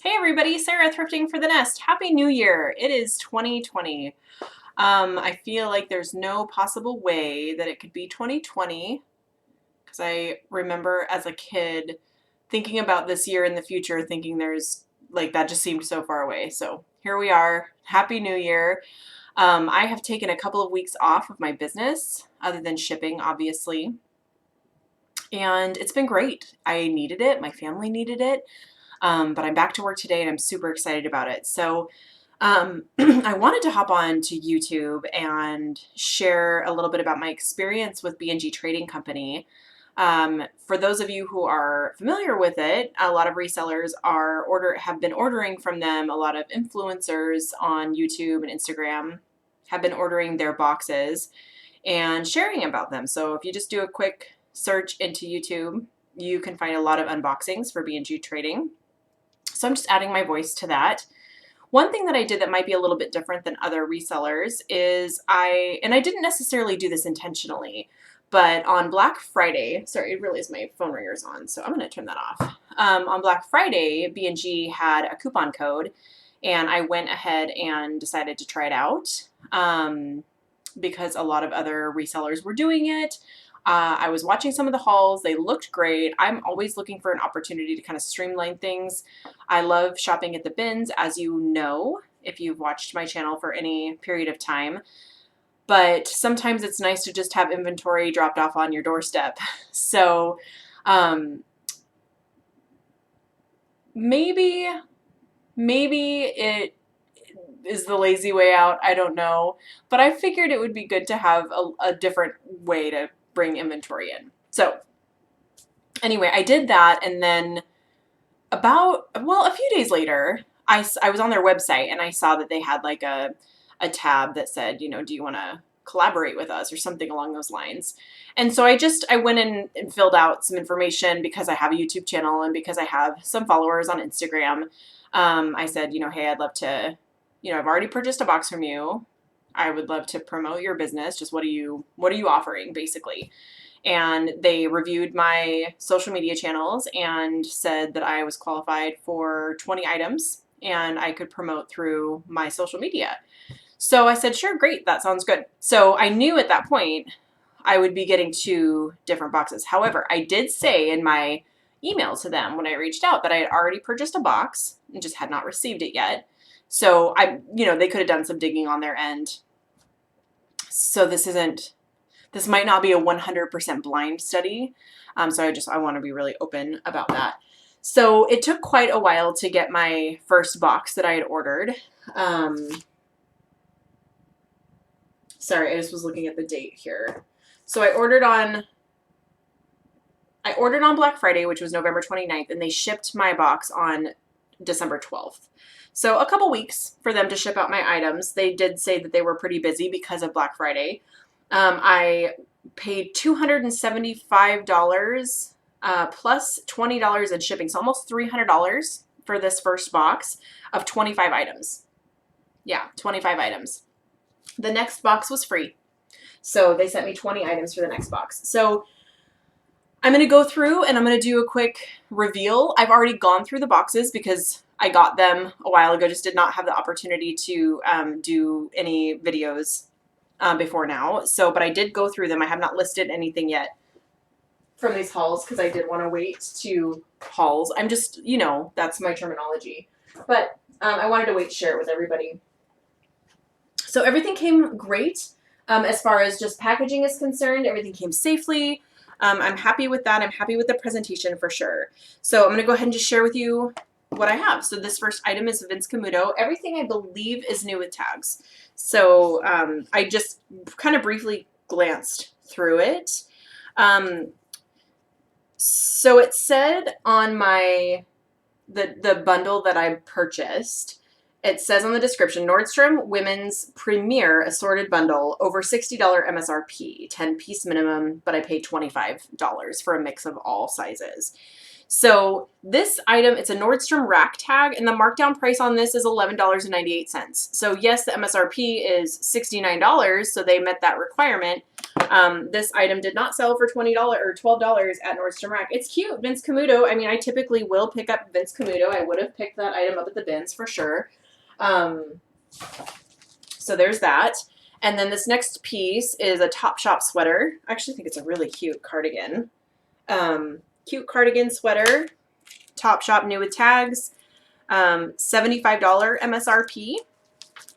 Hey everybody, Sarah Thrifting for the Nest. Happy New Year. It is 2020. I feel like there's no possible way that it could be 2020 because I remember as a kid thinking about this year in the future, thinking that just seemed so far away. So here we are. Happy New Year. I have taken a couple of weeks off of my business, other than shipping, obviously, and it's been great. I needed it. My family needed it. But I'm back to work today and I'm super excited about it. So I wanted to hop on to YouTube and share a little bit about my experience with B&G Trading Company. For those of you who are familiar with it, a lot of resellers have been ordering from them. A lot of influencers on YouTube and Instagram have been ordering their boxes and sharing about them. So if you just do a quick search into YouTube, you can find a lot of unboxings for B&G Trading. So I'm just adding my voice to that. One thing that I did that might be a little bit different than other resellers is I didn't necessarily do this intentionally, but on Black Friday, sorry, it really is my phone ringer's on, so I'm going to turn that off. On Black Friday, B&G had a coupon code, and I went ahead and decided to try it out because a lot of other resellers were doing it. I was watching some of the hauls. They looked great. I'm always looking for an opportunity to kind of streamline things. I love shopping at the bins, as you know, if you've watched my channel for any period of time. But sometimes it's nice to just have inventory dropped off on your doorstep. So maybe it is the lazy way out. I don't know. But I figured it would be good to have a different way to bring inventory in. So anyway, I did that, and then a few days later, I was on their website and I saw that they had like a tab that said, do you want to collaborate with us or something along those lines. And so I went in and filled out some information because I have a YouTube channel and because I have some followers on Instagram. I said, hey, I'd love to, I've already purchased a box from you. I would love to promote your business. Just what are you offering, basically? And they reviewed my social media channels and said that I was qualified for 20 items and I could promote through my social media. So I said, sure, great, that sounds good. So I knew at that point I would be getting 2 different boxes. However, I did say in my email to them when I reached out that I had already purchased a box and just had not received it yet. So they could have done some digging on their end. So this might not be a 100% blind study. So I want to be really open about that. So it took quite a while to get my first box that I had ordered. Sorry, I just was looking at the date here. So I ordered on Black Friday, which was November 29th, and they shipped my box on December 12th. So a couple weeks for them to ship out my items. They did say that they were pretty busy because of Black Friday. I paid $275 plus $20 in shipping, so almost $300 for this first box of 25 items. Yeah, 25 items. The next box was free. So they sent me 20 items for the next box. So I'm going to go through and I'm going to do a quick reveal. I've already gone through the boxes because I got them a while ago, just did not have the opportunity to do any videos before now. But I did go through them. I have not listed anything yet from these hauls because I did want to wait to hauls. I'm just, that's my terminology. But I wanted to wait to share it with everybody. So everything came great as far as just packaging is concerned. Everything came safely. I'm happy with that. I'm happy with the presentation for sure. So I'm going to go ahead and just share with you what I have. So this first item is Vince Camuto. Everything I believe is new with tags. So I just kind of briefly glanced through it. So it said on the bundle that I purchased, it says on the description, Nordstrom Women's Premier Assorted Bundle, over $60 MSRP, 10-piece minimum, but I paid $25 for a mix of all sizes. So this item, it's a Nordstrom rack tag, and the markdown price on this is $11.98. So yes, the MSRP is $69, so they met that requirement. This item did not sell for $20 or $12 at Nordstrom Rack. It's cute, Vince Camuto. I mean, I typically will pick up Vince Camuto. I would have picked that item up at the bins for sure. So there's that. And then this next piece is a Topshop sweater. I actually think it's a really cute cardigan. Cute cardigan sweater, Topshop, new with tags, $75 MSRP.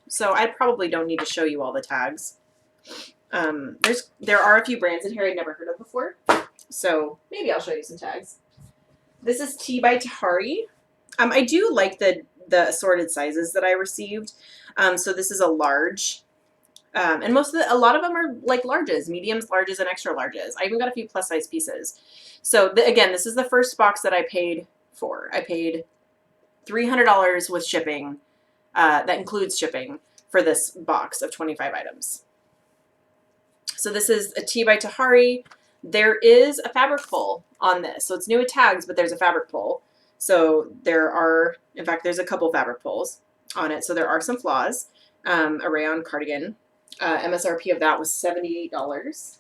So I probably don't need to show you all the tags. There are a few brands in here I'd never heard of before, so maybe I'll show you some tags. This is Tea by Tahari. I do like the assorted sizes that I received. So this is a large. And a lot of them are like larges, mediums, larges, and extra larges. I even got a few plus size pieces. So again, this is the first box that I paid for. I paid $300 with shipping. That includes shipping for this box of 25 items. So this is a Tea by Tahari. There is a fabric pull on this. So it's new with tags, but there's a fabric pull. So in fact, there's a couple fabric pulls on it. So there are some flaws. A rayon cardigan. MSRP of that was $78.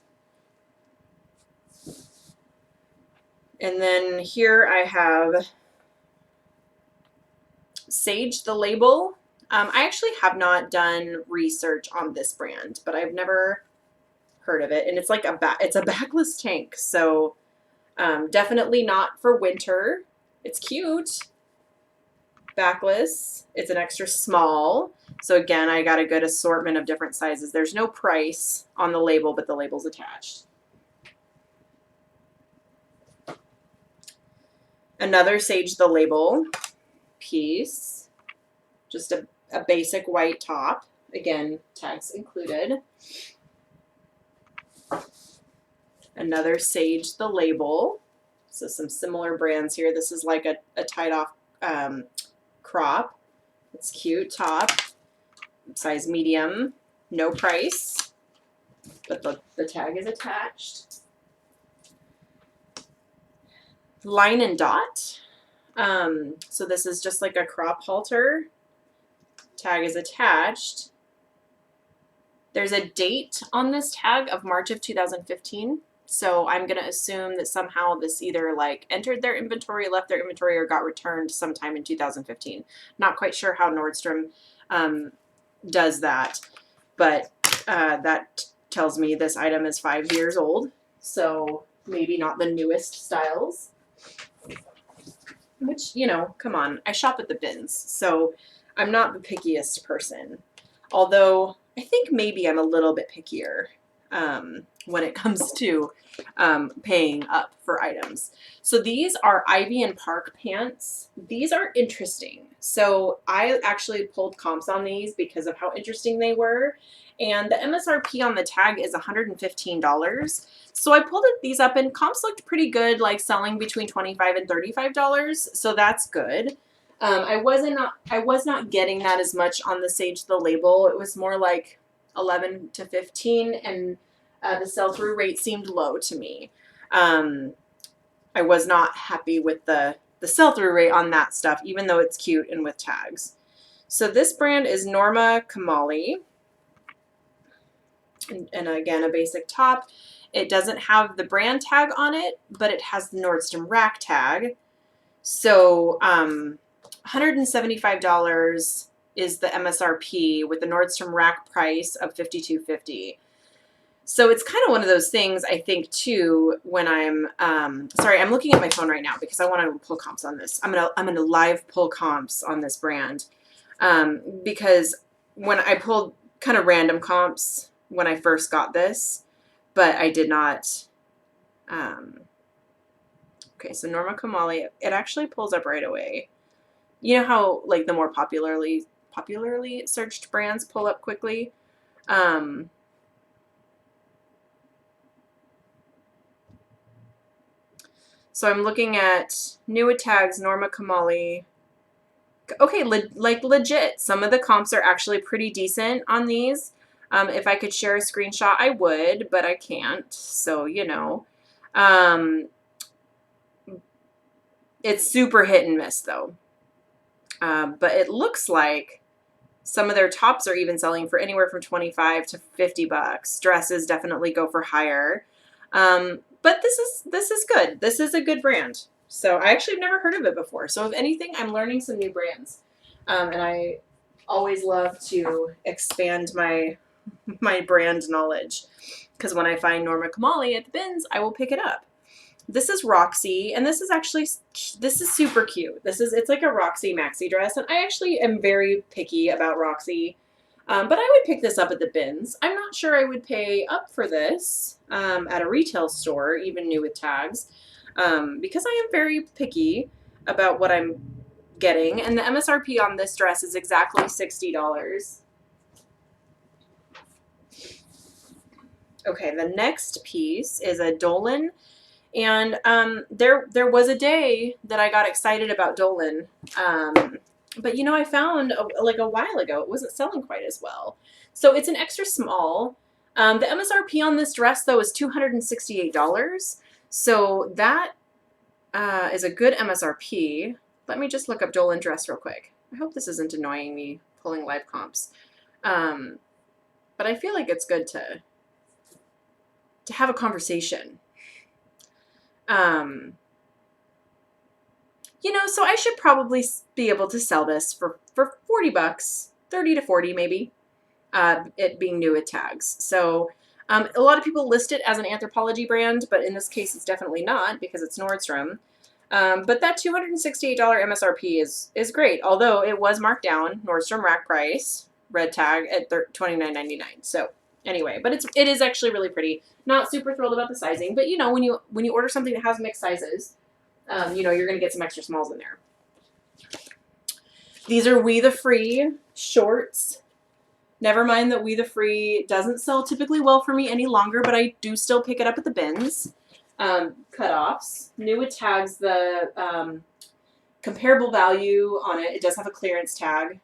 And then here I have Sage the Label. I actually have not done research on this brand, but I've never heard of it. And it's like it's a backless tank, so definitely not for winter. It's cute. Backless. It's an extra small. So again, I got a good assortment of different sizes. There's no price on the label, but the label's attached. Another Sage the Label piece. Just a basic white top. Again, tags included. Another Sage the Label. So some similar brands here. This is like a tied off crop. It's cute top. Size medium. No price. But the tag is attached. Line and Dot. So this is just like a crop halter. Tag is attached. There's a date on this tag of March of 2015. So I'm going to assume that somehow this either like entered their inventory, left their inventory, or got returned sometime in 2015. Not quite sure how Nordstrom does that, but that tells me this item is 5 years old. So maybe not the newest styles. Which, you know, come on, I shop at the bins, so I'm not the pickiest person. Although I think maybe I'm a little bit pickier when it comes to paying up for items. So these are Ivy and Park pants. These are interesting. So I actually pulled comps on these because of how interesting they were. And the MSRP on the tag is $115. So I pulled these up and comps looked pretty good, like selling between $25 and $35. So that's good. I was not getting that as much on the Sage the Label. It was more like 11 to 15, and the sell-through rate seemed low to me. I was not happy with the sell-through rate on that stuff, even though it's cute and with tags. So this brand is Norma Kamali. And again, a basic top. It doesn't have the brand tag on it, but it has the Nordstrom Rack tag. So $175 is the MSRP with the Nordstrom Rack price of $52.50. So it's kind of one of those things, I think, too, when I'm sorry, I'm looking at my phone right now because I want to pull comps on this. I'm gonna live pull comps on this brand because when I pulled kind of random comps when I first got this, but I did not. Okay, so Norma Kamali, it actually pulls up right away. You know how like the more popularly searched brands pull up quickly? So I'm looking at new tags, Norma Kamali. Okay, like legit. Some of the comps are actually pretty decent on these. If I could share a screenshot, I would, but I can't. So, you know. It's super hit and miss though. But it looks like some of their tops are even selling for anywhere from 25 to 50 bucks. Dresses definitely go for higher. But this is good. This is a good brand. So I actually have never heard of it before. So if anything, I'm learning some new brands. And I always love to expand my brand knowledge, because when I find Norma Kamali at the bins, I will pick it up. This is Roxy, and this is super cute. It's like a Roxy maxi dress, and I actually am very picky about Roxy, but I would pick this up at the bins. I'm not sure I would pay up for this at a retail store, even new with tags, because I am very picky about what I'm getting, and the MSRP on this dress is exactly $60. Okay, the next piece is a Dolan. And there was a day that I got excited about Dolan, but you know, I found like a while ago it wasn't selling quite as well. So it's an extra small. The MSRP on this dress though is $268. So that is a good MSRP. Let me just look up Dolan dress real quick. I hope this isn't annoying me pulling live comps, but I feel like it's good to have a conversation. You know, so I should probably be able to sell this for 40 bucks, 30 to 40 maybe, it being new with tags. So a lot of people list it as an Anthropologie brand, but in this case it's definitely not because it's Nordstrom. But that $268 MSRP is great, although it was marked down, Nordstrom rack price, red tag at $29.99. So anyway, but it is actually really pretty. Not super thrilled about the sizing, but you know, when you order something that has mixed sizes, you know, you're going to get some extra smalls in there. These are We the Free shorts. Never mind that We the Free doesn't sell typically well for me any longer, but I do still pick it up at the bins. Cutoffs. New with tags, the comparable value on it. It does have a clearance tag,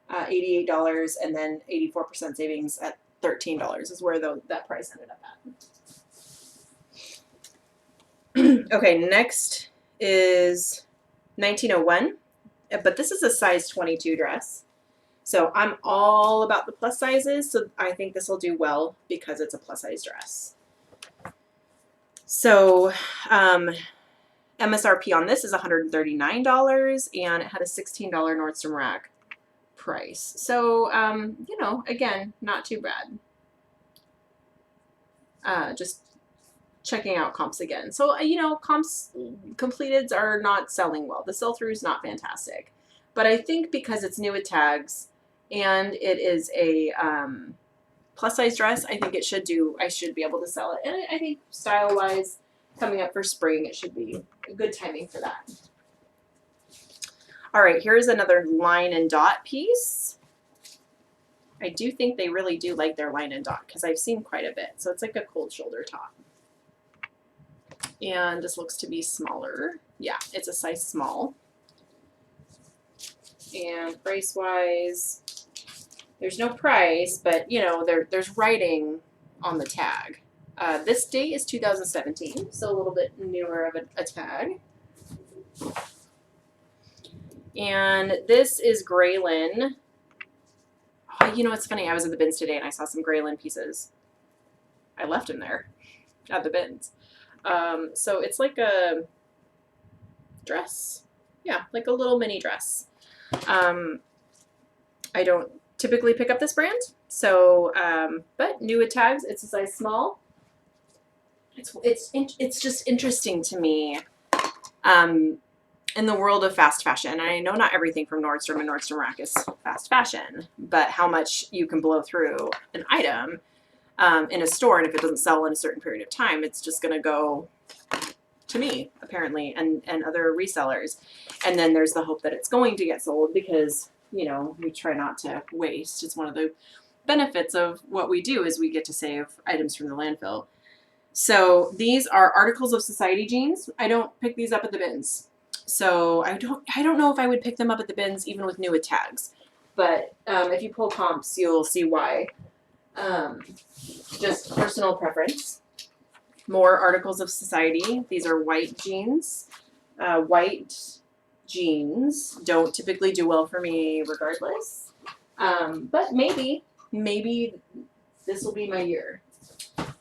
$88, and then 84% savings at $13 is where that price ended up at. Okay, next is 1901, but this is a size 22 dress. So I'm all about the plus sizes, so I think this will do well because it's a plus size dress. So MSRP on this is $139, and it had a $16 Nordstrom rack price. So, you know, again, not too bad. Just checking out comps again. So, you know, comps completeds are not selling well. The sell-through is not fantastic. But I think because it's new with tags and it is a plus size dress, I think I should be able to sell it. And I think style-wise, coming up for spring, it should be a good timing for that. All right, here's another line and dot piece. I do think they really do like their line and dot because I've seen quite a bit. So it's like a cold shoulder top. And this looks to be smaller. Yeah, it's a size small. And price-wise, there's no price, but you know, there's writing on the tag. This date is 2017, so a little bit newer of a tag. And this is Graylin. Oh, you know, it's funny. I was at the bins today and I saw some Graylin pieces. I left them there at the bins. So it's like a dress. Yeah, like a little mini dress. I don't typically pick up this brand, so but new with tags. It's a size small. It's just interesting to me. In the world of fast fashion, and I know not everything from Nordstrom and Nordstrom Rack is fast fashion, but how much you can blow through an item in a store, and if it doesn't sell in a certain period of time, it's just going to go to me, apparently, and other resellers. And then there's the hope that it's going to get sold because, you know, we try not to waste. It's one of the benefits of what we do is we get to save items from the landfill. So these are articles of society jeans. I don't pick these up at the bins. So I don't know if I would pick them up at the bins even with new with tags, but if you pull comps, you'll see why. Just personal preference. More articles of society. These are white jeans. white jeans don't typically do well for me regardless. But maybe this will be my year.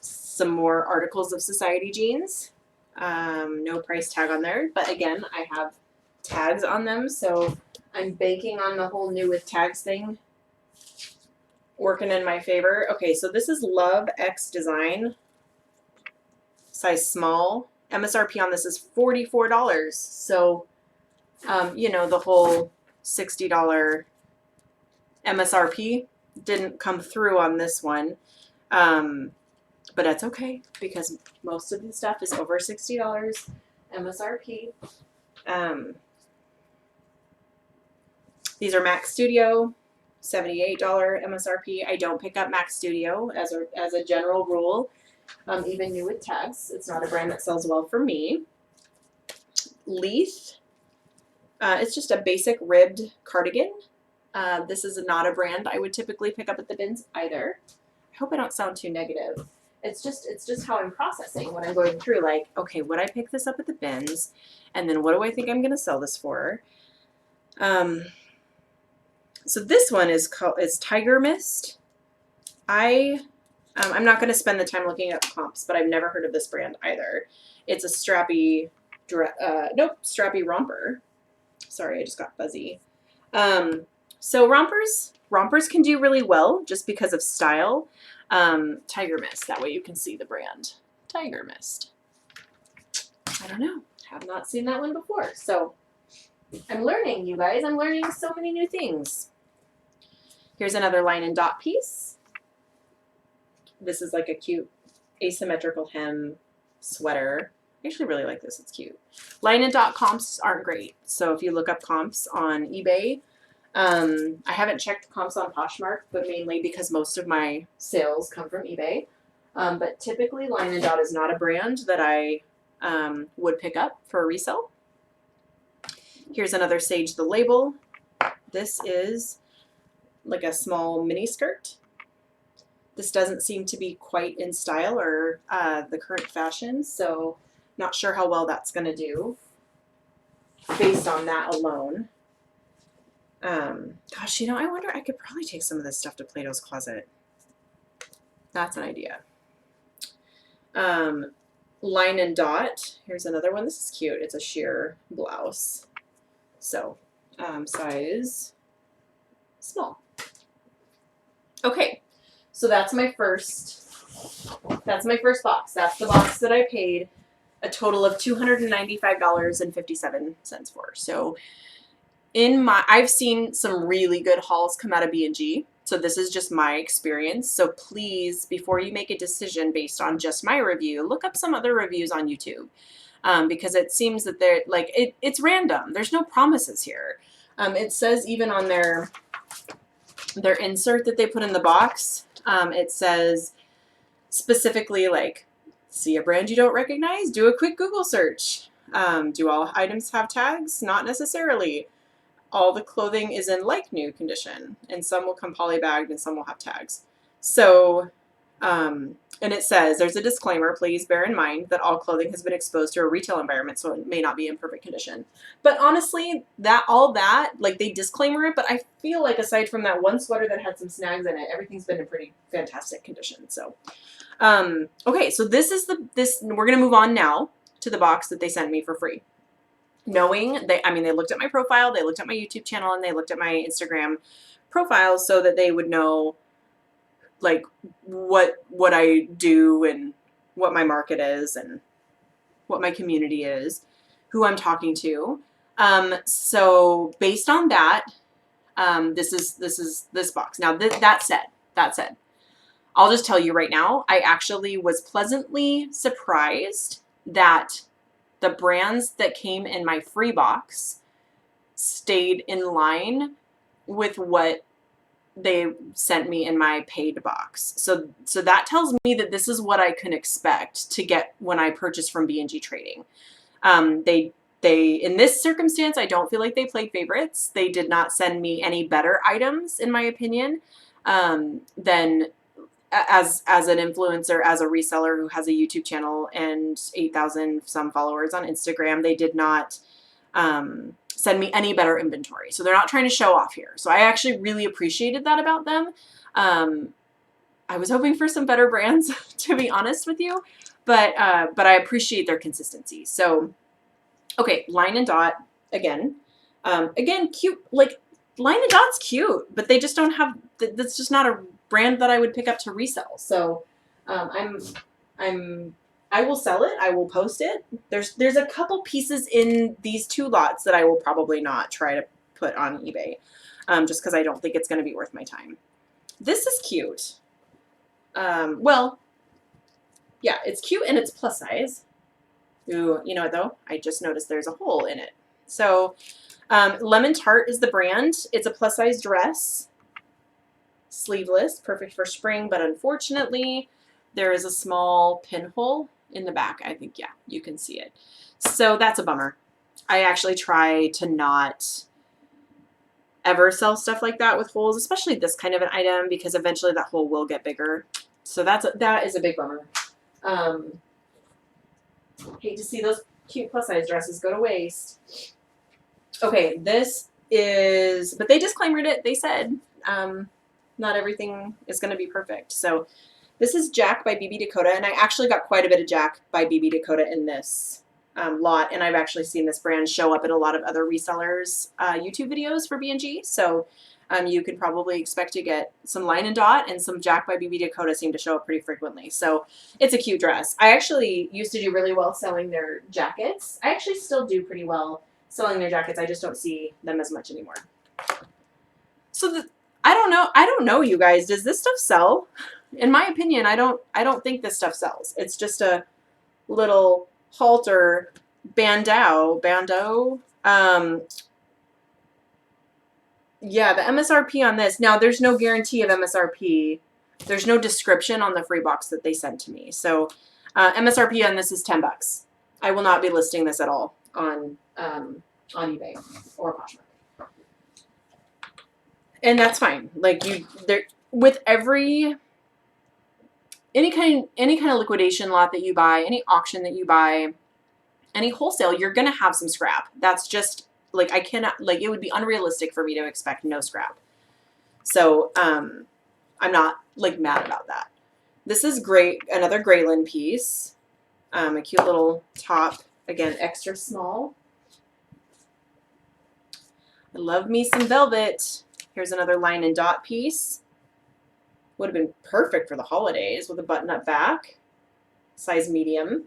Some more articles of society jeans. No price tag on there, but again, I have tags on them, so I'm banking on the whole new with tags thing working in my favor. Okay, so this is Love X Design, size small. MSRP on this is $44. So, you know, the whole $60 MSRP didn't come through on this one. But that's okay because most of the stuff is over $60 MSRP. These are Mac Studio, $78 MSRP. I don't pick up Mac Studio as a general rule, even new with tags. It's not a brand that sells well for me. Leith, it's just a basic ribbed cardigan. This is not a brand I would typically pick up at the bins either. I hope I don't sound too negative. It's just how I'm processing when I'm going through, like, okay, would I pick this up at the bins? And then what do I think I'm going to sell this for? So this one is Tiger Mist. I'm not going to spend the time looking up comps, but I've never heard of this brand either. It's a strappy, strappy romper. Sorry, I just got fuzzy. So rompers can do really well just because of style. Tiger Mist, that way you can see the brand. Tiger Mist. I don't know. Have not seen that one before. So I'm learning, you guys. I'm learning so many new things. Here's another line and dot piece. This is like a cute asymmetrical hem sweater. I actually really like this. It's cute. Line and dot comps aren't great. So if you look up comps on eBay, I haven't checked comps on Poshmark, but mainly because most of my sales come from eBay. But typically Line and Dot is not a brand that I would pick up for a resale. Here's another Sage the Label. This is like a small mini skirt. This doesn't seem to be quite in style or the current fashion, so not sure how well that's going to do based on that alone. Gosh, you know, I wonder, I could probably take some of this stuff to Plato's Closet. That's an idea. Line and Dot. Here's another one. This is cute. It's a sheer blouse. So, size small. Okay, so that's my first box. That's the box that I paid a total of $295.57 for. So I've seen some really good hauls come out of B&G. So this is just my experience. So please, before you make a decision based on just my review, look up some other reviews on YouTube. Because it seems that they're like, it's random. There's no promises here. It says even on their insert that they put in the box, it says specifically like, see a brand you don't recognize? Do a quick Google search. Do all items have tags? Not necessarily. All the clothing is in like new condition, and some will come polybagged and some will have tags. So, and it says, there's a disclaimer, please bear in mind that all clothing has been exposed to a retail environment, so it may not be in perfect condition. But honestly, like they disclaimer it, but I feel like aside from that one sweater that had some snags in it, everything's been in pretty fantastic condition. So, okay, so we're going to move on now to the box that they sent me for free. Knowing they looked at my profile, they looked at my YouTube channel, and they looked at my Instagram profile so that they would know like what I do and what my market is and what my community is, who I'm talking to. So based on that, this is this box. Now that said, I'll just tell you right now, I actually was pleasantly surprised that the brands that came in my free box stayed in line with what they sent me in my paid box. So that tells me that this is what I can expect to get when I purchase from B&G Trading. They in this circumstance, I don't feel like they played favorites. They did not send me any better items, in my opinion, than as an influencer, as a reseller who has a YouTube channel and 8,000 some followers on Instagram. They did not send me any better inventory. So they're not trying to show off here. So I actually really appreciated that about them. I was hoping for some better brands, to be honest with you, but I appreciate their consistency. So, okay, Line and Dot again. Again, cute. Like Line and Dot's cute, but they just don't have. That's just not a brand that I would pick up to resell. So, I will sell it. I will post it. There's a couple pieces in these two lots that I will probably not try to put on eBay, just because I don't think it's going to be worth my time. This is cute. Well, yeah, it's cute and it's plus size. Ooh, you know what though? I just noticed there's a hole in it. So, Lemon Tart is the brand. It's a plus size dress. Sleeveless, perfect for spring, but unfortunately, there is a small pinhole in the back. I think, yeah, you can see it. So that's a bummer. I actually try to not ever sell stuff like that with holes, especially this kind of an item, because eventually that hole will get bigger. So that is a big bummer. Hate to see those cute plus size dresses go to waste. Okay, this is, but they disclaimered it. They said not everything is going to be perfect. So this is Jack by BB Dakota, and I actually got quite a bit of Jack by BB Dakota in this lot, and I've actually seen this brand show up in a lot of other resellers' YouTube videos for B&G. So you could probably expect to get some Line and Dot, and some Jack by BB Dakota seem to show up pretty frequently. So it's a cute dress. I actually used to do really well selling their jackets. I actually still do pretty well selling their jackets. I just don't see them as much anymore. So I don't know, you guys. Does this stuff sell? In my opinion, I don't think this stuff sells. It's just a little halter bandeau. Yeah, the MSRP on this. Now, there's no guarantee of MSRP. There's no description on the free box that they sent to me. So MSRP on this is $10. I will not be listing this at all on eBay or Poshmark. And that's fine. Like with any kind of liquidation lot that you buy, any auction that you buy, any wholesale, you're gonna have some scrap. That's just like, I cannot, like, it would be unrealistic for me to expect no scrap. So I'm not like mad about that. This is great, another Graylin piece. A cute little top, again, extra small. I love me some velvet. Here's another Line and Dot piece. Would have been perfect for the holidays with a button-up back. Size medium.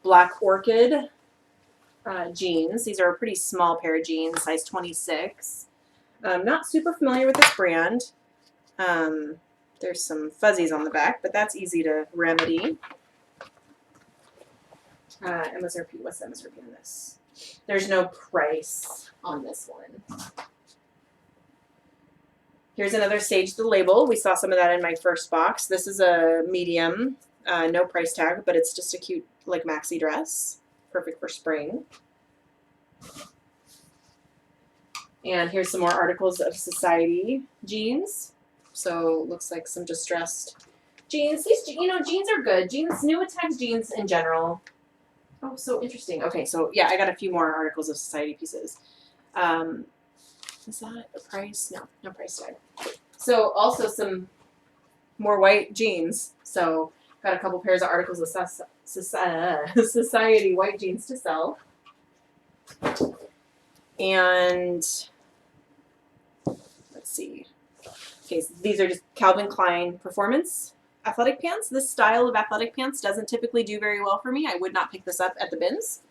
Black Orchid jeans. These are a pretty small pair of jeans, size 26. Not super familiar with this brand. There's some fuzzies on the back, but that's easy to remedy. MSRP, what's the MSRP on this? There's no price on this one. Here's another Sage the Label. We saw some of that in my first box. This is a medium, no price tag, but it's just a cute like maxi dress. Perfect for spring. And here's some more articles of Society jeans. So looks like some distressed jeans. These, jeans are good. Jeans, New Attack jeans in general. Oh, so interesting. Okay, so yeah, I got a few more articles of Society pieces. Is that a price? No, no price tag. So also some more white jeans. So got a couple pairs of articles of Society white jeans to sell. And let's see. Okay, so these are just Calvin Klein Performance athletic pants. This style of athletic pants doesn't typically do very well for me. I would not pick this up at the bins,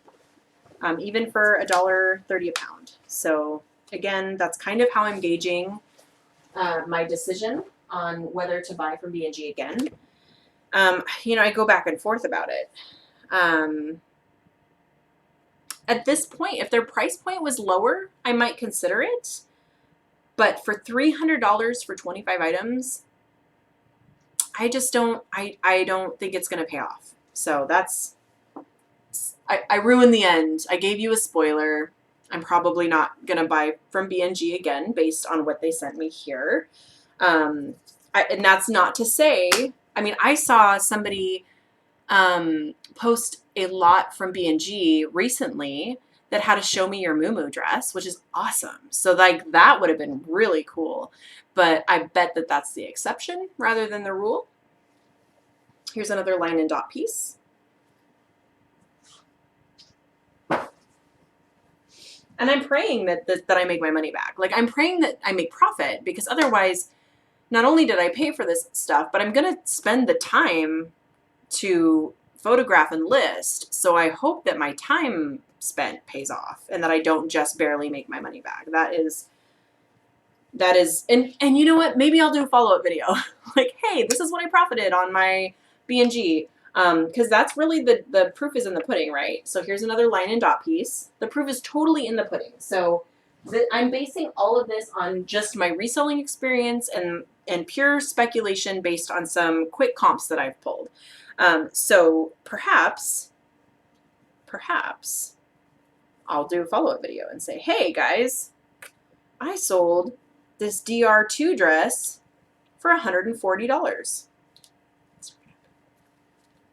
even for $1.30 a pound. So again, that's kind of how I'm gauging my decision on whether to buy from B&G again. I go back and forth about it. At this point, if their price point was lower, I might consider it. But for $300 for 25 items, I just don't, I don't think it's going to pay off. So that's, I ruined the end. I gave you a spoiler. I'm probably not going to buy from B&G again based on what they sent me here. And that's not to say, I mean, I saw somebody post a lot from B&G recently that had a show me your moo dress, which is awesome. So like that would have been really cool, but I bet that that's the exception rather than the rule. Here's another line and dot piece. And I'm praying that I make my money back. Like I'm praying that I make profit, because otherwise, not only did I pay for this stuff, but I'm going to spend the time to photograph and list. So I hope that my time spent pays off and that I don't just barely make my money back. That is, and you know what? Maybe I'll do a follow-up video. Like, hey, this is what I profited on my B&G. Because that's really the proof is in the pudding, right? So here's another line and dot piece. The proof is totally in the pudding. So I'm basing all of this on just my reselling experience and pure speculation based on some quick comps that I've pulled. So perhaps I'll do a follow-up video and say, hey guys, I sold this DR2 dress for $140.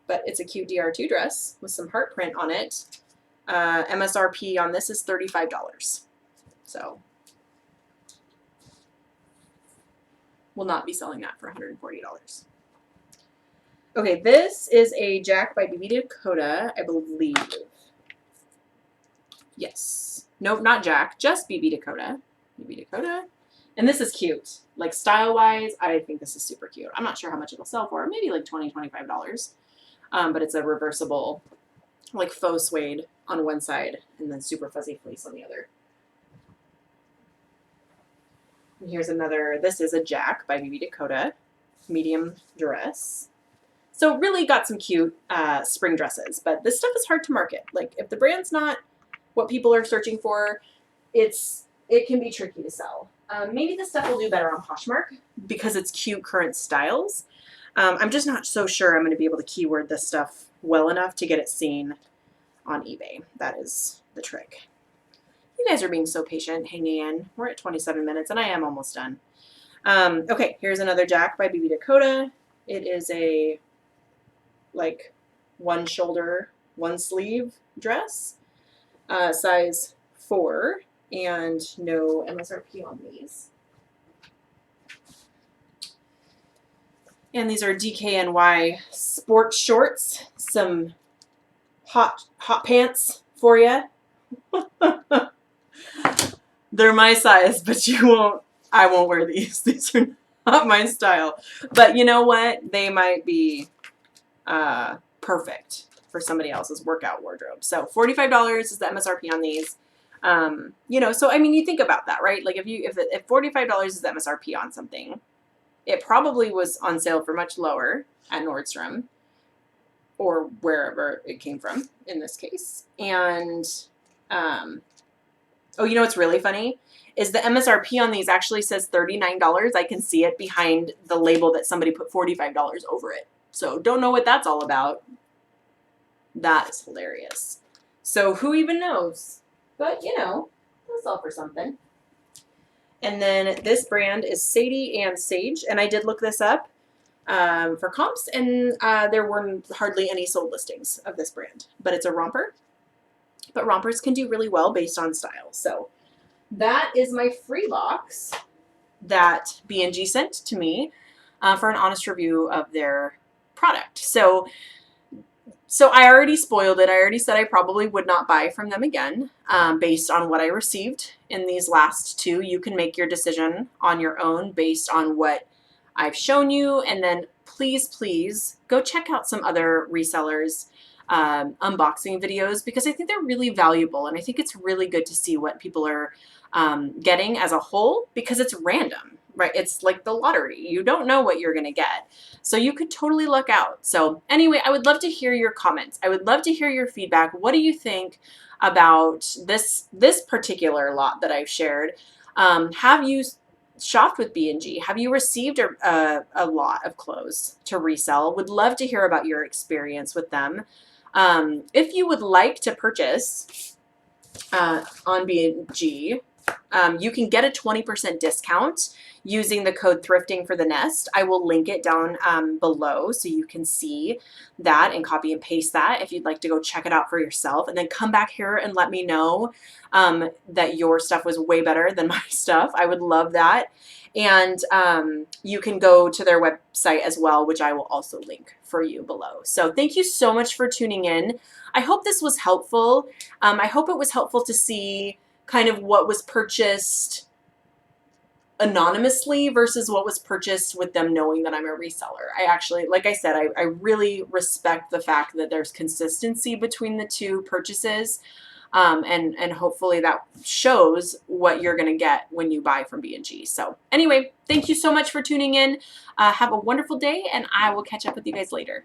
But it's a cute DR2 dress with some heart print on it. MSRP on this is $35. So we'll not be selling that for $140. Okay, this is a Jack by B&G Dakota, I believe. Yes. Nope, not Jack, just B&G Dakota. B&G Dakota. And this is cute. Like style-wise, I think this is super cute. I'm not sure how much it'll sell for. Maybe like $20, $25. But it's a reversible, like faux suede on one side and then super fuzzy fleece on the other. And here's another, this is a Jack by B&G Dakota, medium dress. So really got some cute spring dresses, but this stuff is hard to market. Like if the brand's not what people are searching for, it can be tricky to sell. Maybe this stuff will do better on Poshmark because it's cute current styles. I'm just not so sure I'm going to be able to keyword this stuff well enough to get it seen on eBay. That is the trick. You guys are being so patient, hanging in. We're at 27 minutes, and I am almost done. Okay, here's another Jack by B&G Dakota. It is a, like, one shoulder, one sleeve dress, size 4, and no MSRP on these. And these are DKNY sports shorts, some hot pants for you. They're my size, but I won't wear these. These are not my style. But you know what? They might be perfect for somebody else's workout wardrobe. So $45 is the MSRP on these. You know, so I mean, you think about that, right? Like if $45 is the MSRP on something, it probably was on sale for much lower at Nordstrom or wherever it came from in this case. And, oh, you know what's really funny is the MSRP on these actually says $39. I can see it behind the label that somebody put $45 over it. So don't know what that's all about. That is hilarious. So who even knows? But, you know, they'll sell for something. And then this brand is Sadie and Sage, and I did look this up for comps, and there weren't hardly any sold listings of this brand. But it's a romper, but rompers can do really well based on style. So that is my free box that B&G sent to me for an honest review of their product. So I already spoiled it. I already said I probably would not buy from them again based on what I received in these last two. You can make your decision on your own based on what I've shown you. And then please, please go check out some other resellers' unboxing videos because I think they're really valuable. And I think it's really good to see what people are getting as a whole because it's random. Right, it's like the lottery. You don't know what you're going to get. So you could totally luck out. So anyway, I would love to hear your comments. I would love to hear your feedback. What do you think about this particular lot that I've shared? Have you shopped with B&G? Have you received a lot of clothes to resell? Would love to hear about your experience with them. If you would like to purchase on B&G, you can get a 20% discount using the code thrifting for the nest. I will link it down below so you can see that and copy and paste that if you'd like to go check it out for yourself, and then come back here and let me know that your stuff was way better than my stuff. I would love that. And you can go to their website as well, which I will also link for you below. So thank you so much for tuning in. I hope this was helpful. I hope it was helpful to see kind of what was purchased anonymously versus what was purchased with them knowing that I'm a reseller. I actually, like I said, I really respect the fact that there's consistency between the two purchases. And hopefully that shows what you're going to get when you buy from B&G. So anyway, thank you so much for tuning in. Have a wonderful day, and I will catch up with you guys later.